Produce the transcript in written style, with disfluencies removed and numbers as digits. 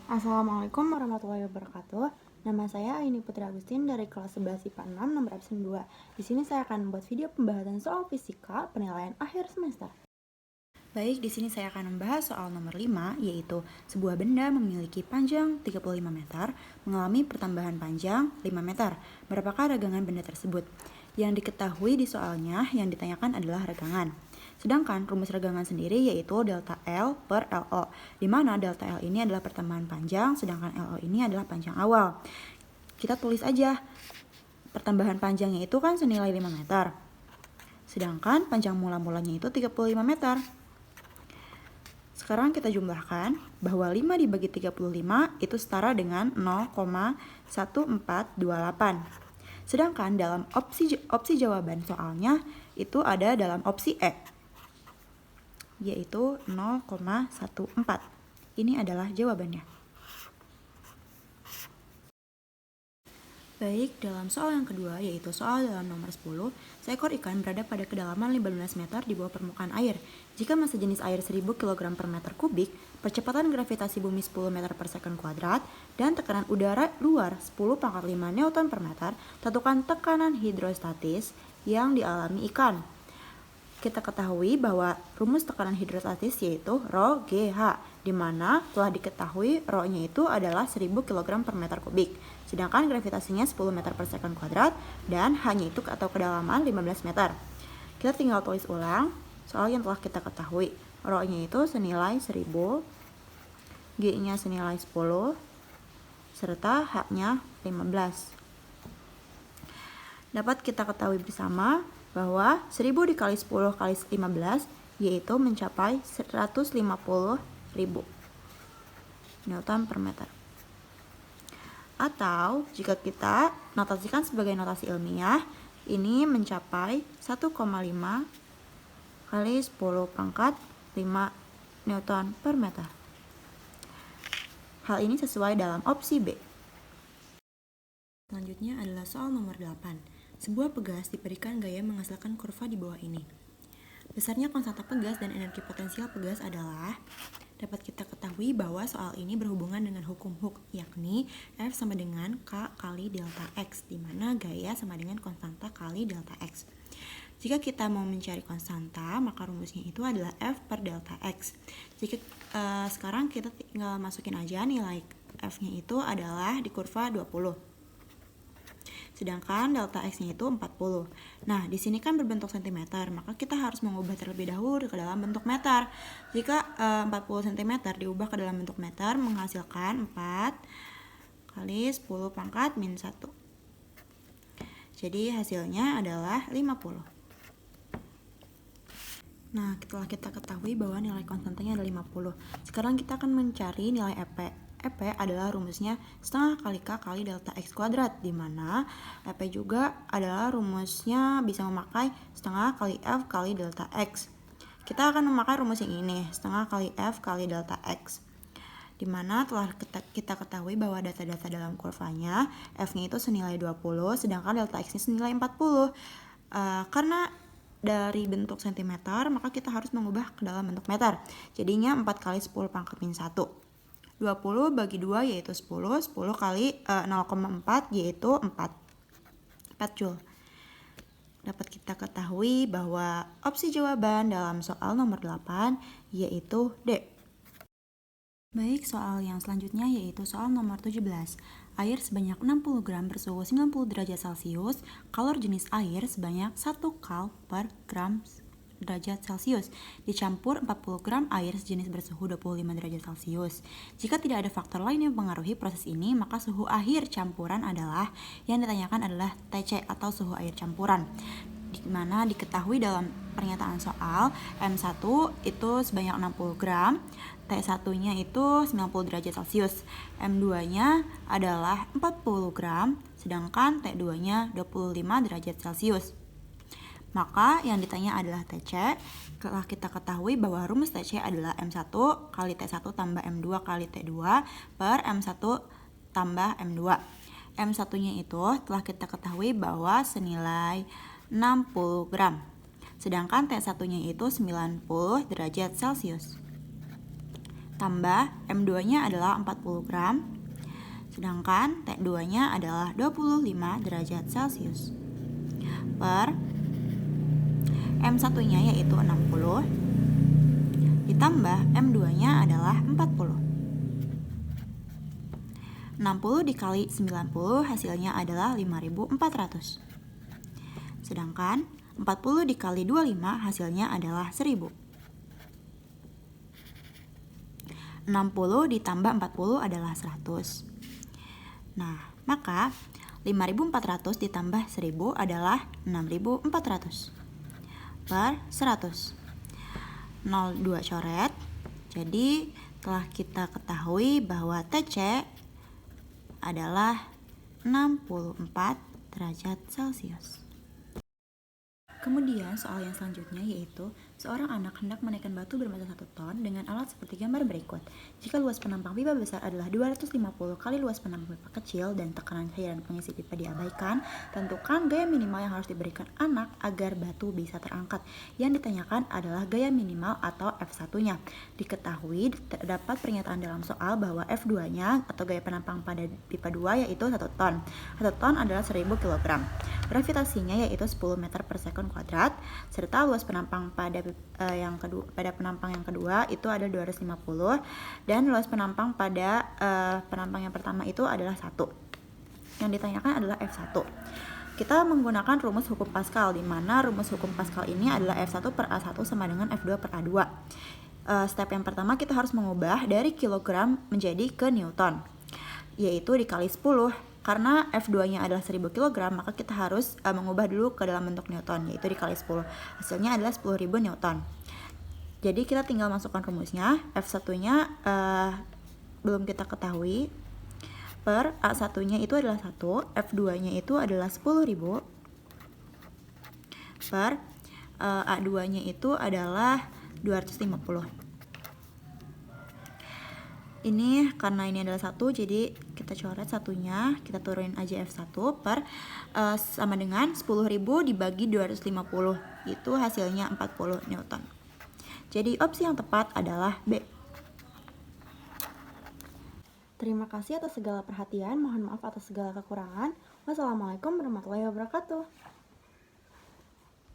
Assalamualaikum warahmatullahi wabarakatuh. Nama saya Aini Putri Agustin dari kelas 11 IPA 6 nomor absen 2. Di sini saya akan membuat video pembahasan soal fisika penilaian akhir semester. Baik, di sini saya akan membahas soal nomor 5, yaitu sebuah benda memiliki panjang 35 meter, mengalami pertambahan panjang 5 meter. Berapakah ragangan benda tersebut? Yang diketahui di soalnya yang ditanyakan adalah ragangan. Sedangkan rumus ragangan sendiri yaitu delta L per LO, di mana delta L ini adalah pertambahan panjang, sedangkan LO ini adalah panjang awal. Kita tulis aja, pertambahan panjangnya itu kan senilai 5 meter, sedangkan panjang mula-mulanya itu 35 meter. Sekarang kita jumlahkan bahwa 5 dibagi 35 itu setara dengan 0,1428. Sedangkan dalam opsi jawaban soalnya itu ada dalam opsi E, yaitu 0,14. Ini adalah jawabannya. Baik, dalam soal yang kedua, yaitu soal dalam nomor 10, seekor ikan berada pada kedalaman 15 meter di bawah permukaan air. Jika massa jenis air 1000 kg per meter kubik, percepatan gravitasi bumi 10 meter per second kuadrat, dan tekanan udara luar 10⁵ Newton per meter, tentukan tekanan hidrostatis yang dialami ikan. Kita ketahui bahwa rumus tekanan hidrostatis yaitu Rho GH, di mana telah diketahui Rho-nya itu adalah 1000 kg per meter kubik, sedangkan gravitasinya 10 meter per second kuadrat, dan H-nya itu atau kedalaman 15 meter. Kita tinggal tulis ulang soal yang telah kita ketahui. Rho-nya itu senilai 1000, G-nya senilai 10, serta H-nya 15. Dapat kita ketahui bersama bahwa 1000 dikali 10 kali 15 yaitu mencapai 150.000 Newton per meter. Atau jika kita notasikan sebagai notasi ilmiah, ini mencapai 1,5 kali 10⁵ Newton per meter. Hal ini sesuai dalam opsi B. Selanjutnya adalah soal nomor 8. Sebuah pegas diberikan gaya menghasilkan kurva di bawah ini. Besarnya konstanta pegas dan energi potensial pegas adalah, dapat kita ketahui bahwa soal ini berhubungan dengan hukum Hooke, yakni F sama dengan K kali delta X, di mana gaya sama dengan konstanta kali delta X. Jika kita mau mencari konstanta, maka rumusnya itu adalah F per delta X. Jika sekarang kita tinggal masukin aja nilai F-nya itu adalah di kurva 20. Sedangkan delta X-nya itu 40. Nah, di sini kan berbentuk cm, maka kita harus mengubah terlebih dahulu ke dalam bentuk meter. Jika 40 cm diubah ke dalam bentuk meter menghasilkan 4 kali 10⁻⁻1. Jadi hasilnya adalah 50. Nah, setelah kita ketahui bahwa nilai konstantanya adalah 50, sekarang kita akan mencari nilai EP. EP adalah rumusnya setengah kali K kali delta X kuadrat, di mana EP juga adalah rumusnya bisa memakai setengah kali F kali delta X. Kita akan memakai rumus yang ini, setengah kali F kali delta X, di mana telah kita ketahui bahwa data-data dalam kurvanya F-nya itu senilai 20, sedangkan delta X-nya senilai 40. Karena dari bentuk cm, maka kita harus mengubah ke dalam bentuk meter. Jadinya 4 kali 10⁻⁻1. 20 bagi 2 yaitu 10, 10 kali 0,4 yaitu 4 Joule. Dapat kita ketahui bahwa opsi jawaban dalam soal nomor 8 yaitu D. Baik, soal yang selanjutnya yaitu soal nomor 17. Air sebanyak 60 gram bersuhu 90 derajat Celcius, kalor jenis air sebanyak 1 kal per gram derajat Celcius, dicampur 40 gram air sejenis bersuhu 25 derajat Celcius. Jika tidak ada faktor lain yang mempengaruhi proses ini, maka suhu akhir campuran adalah, yang ditanyakan adalah TC atau suhu air campuran, di mana diketahui dalam pernyataan soal M1 itu sebanyak 60 gram, T1-nya itu 90 derajat Celcius, M2-nya adalah 40 gram, sedangkan T2-nya 25 derajat Celcius. Maka yang ditanya adalah TC. Telah kita ketahui bahwa rumus TC adalah M1 kali T1 tambah M2 kali T2 per M1 tambah M2. M1-nya itu telah kita ketahui bahwa senilai 60 gram. Sedangkan T1-nya itu 90 derajat Celcius. tambah M2-nya adalah 40 gram, sedangkan T2-nya adalah 25 derajat Celcius, per M1-nya yaitu 60, ditambah M2-nya adalah 40. 60 dikali 90 hasilnya adalah 5.400. Sedangkan 40 dikali 25 hasilnya adalah 1.000. 60 ditambah 40 adalah 100. Nah, maka 5.400 ditambah 1.000 adalah 6.400 per 100. 02 coret. Jadi telah kita ketahui bahwa TC adalah 64 derajat Celcius. Kemudian soal yang selanjutnya yaitu seorang anak hendak menaikkan batu bermassa 1 ton dengan alat seperti gambar berikut. Jika luas penampang pipa besar adalah 250 kali luas penampang pipa kecil dan tekanan cairan pengisi pipa diabaikan, tentukan gaya minimal yang harus diberikan anak agar batu bisa terangkat. Yang ditanyakan adalah gaya minimal atau F1-nya. Diketahui terdapat pernyataan dalam soal bahwa F2-nya atau gaya penampang pada pipa 2 yaitu 1 ton. 1 ton adalah 1.000 kg. Gravitasinya yaitu 10 meter per sekon kuadrat, serta luas penampang pada penampang yang kedua itu ada 250, dan luas penampang pada penampang yang pertama itu adalah 1. Yang ditanyakan adalah F1. Kita menggunakan rumus hukum Pascal, di mana rumus hukum Pascal ini adalah F1 per A1 sama dengan F2 per A2. Step yang pertama kita harus mengubah dari kilogram menjadi ke Newton, yaitu dikali 10. Karena F2-nya adalah 1.000 kg, maka kita harus mengubah dulu ke dalam bentuk Newton, yaitu dikali 10. Hasilnya adalah 10.000 Newton. Jadi kita tinggal masukkan rumusnya. F1-nya belum kita ketahui. Per A1-nya itu adalah 1, F2-nya itu adalah 10.000, per A2-nya itu adalah 250. Ini karena ini adalah 1, jadi kita coret satunya, kita turunin aja F1 per sama dengan 10.000 dibagi 250, itu hasilnya 40 Newton. Jadi opsi yang tepat adalah B. Terima kasih atas segala perhatian, mohon maaf atas segala kekurangan. Wassalamualaikum warahmatullahi wabarakatuh.